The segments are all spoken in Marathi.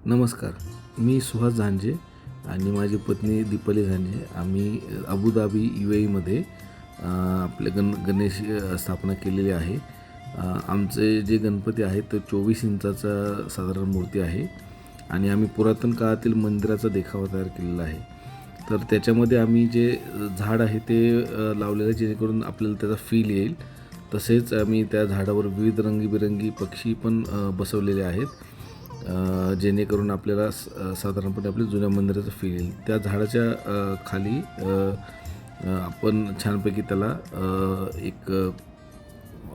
नमस्कार. मी सुहास झांजे आणि माझी पत्नी दीपाली झांजे. आम्ही अबुधाबी UAEमध्ये आपले गणेश स्थापना केलेली आहे. आमचे जे गणपती आहेत ते 24 इंचाचा साधारण मूर्ती आहे आणि आम्ही पुरातन काळातील मंदिराचा देखावा तयार केलेला आहे. तर त्याच्यामध्ये आम्ही जे झाड आहे ते लावलेलं आहे, जेणेकरून आपल्याला त्याचा फील येईल. तसेच आम्ही त्या झाडावर विविध रंगीबेरंगी पक्षी पण बसवलेले आहेत, जेणेकरून आपल्याला साधारणपणे आपल्या जुन्या मंदिराचं फील येईल. त्या झाडाच्या खाली आपण छानपैकी त्याला एक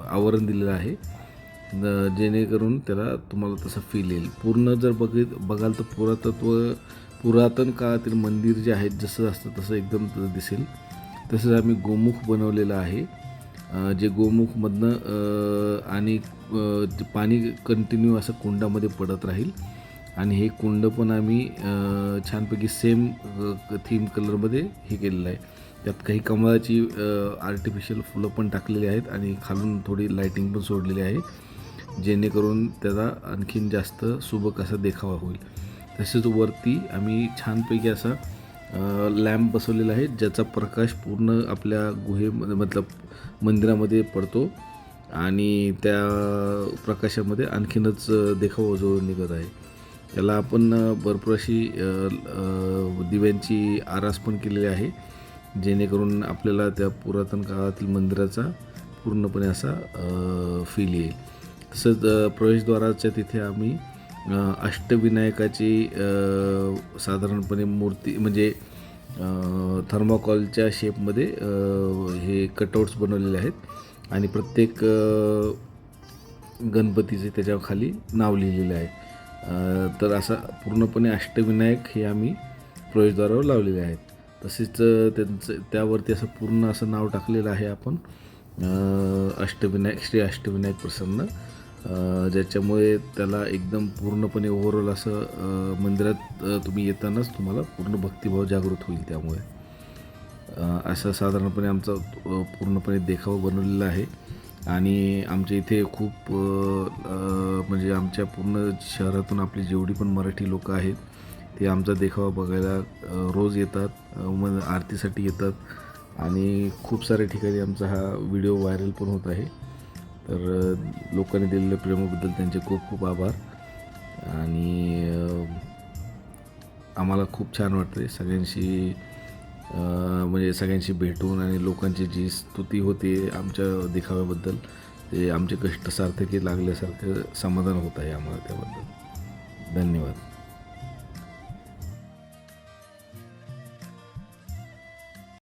आवरण दिलेलं आहे, जेणेकरून त्याला तुम्हाला तसा फील येईल. पूर्ण जर बघाल तर पुरातन काळातील मंदिर जे आहेत जसं असतं तसं एकदम दिसेल. तसंच आम्ही गोमुख बनवलेलं आहे, जे गोमुखमधनं आणि ते पाणी कंटिन्यू असं कुंडामध्ये पडत राहील. आणि हे कुंड पण आम्ही छानपैकी सेम थीम कलरमध्ये हे केलेलं आहे. त्यात काही कमळाची आर्टिफिशियल फुलं पण टाकलेली आहेत आणि खालून थोडी लाईटिंग पण सोडलेली आहे, जेणेकरून त्याचा आणखीन जास्त सुबक असा देखावा होईल. तसेच वरती आम्ही छानपैकी असा लॅम्प बसवलेला आहे, ज्याचा प्रकाश पूर्ण आपल्या मतलब मंदिरामध्ये पडतो आणि त्या प्रकाशामध्ये आणखीनच देखावा उजळून निघत आहे. त्याला आपण भरपूर अशी दिव्यांची आरास पण केलेली आहे, जेणेकरून आपल्याला त्या पुरातन काळातील मंदिराचा पूर्णपणे असा फील येईल. तसंच प्रवेशद्वाराच्या तिथे आम्ही अष्टविनायकाची साधारणपणे मूर्ती म्हणजे थर्माकॉलच्या शेपमध्ये हे कटआउट्स बनवलेले आहेत आणि प्रत्येक गणपतीचे त्याच्याखाली नाव लिहिलेले आहे. तर असा पूर्णपणे अष्टविनायक हे आम्ही प्रवेशद्वारावर लावलेले आहेत. तसेच त्यावरती असं पूर्ण असं नाव टाकलेलं आहे आपण, श्री अष्टविनायक प्रसन्न, ज्याच्यामुळे त्याला एकदम पूर्णपणे ओव्हरऑल असं मंदिरात तुम्ही येतानाच तुम्हाला पूर्ण भक्तिभाव जागृत होईल. त्यामुळे असं साधारणपणे आमचा पूर्णपणे देखावा बनवलेला आहे. आणि आमच्या इथे खूप म्हणजे आमच्या पूर्ण शहरातून आपली जेवढी पण मराठी लोकं आहेत ते आमचा देखावा बघायला रोज येतात, मग आरतीसाठी येतात आणि खूप साऱ्या ठिकाणी आमचा हा व्हिडिओ व्हायरल पण होत आहे. तर लोकांनी दिलेल्या प्रेमाबद्दल त्यांचे खूप खूप आभार. आणि आम्हाला खूप छान वाटते सगळ्यांशी म्हणजे सगळ्यांशी भेटून, आणि लोकांची जी स्तुती होते आमच्या देखाव्याबद्दल ते आमचे कष्ट सार्थकी लागल्यासारखं समाधान होत आहे आम्हाला. त्याबद्दल धन्यवाद.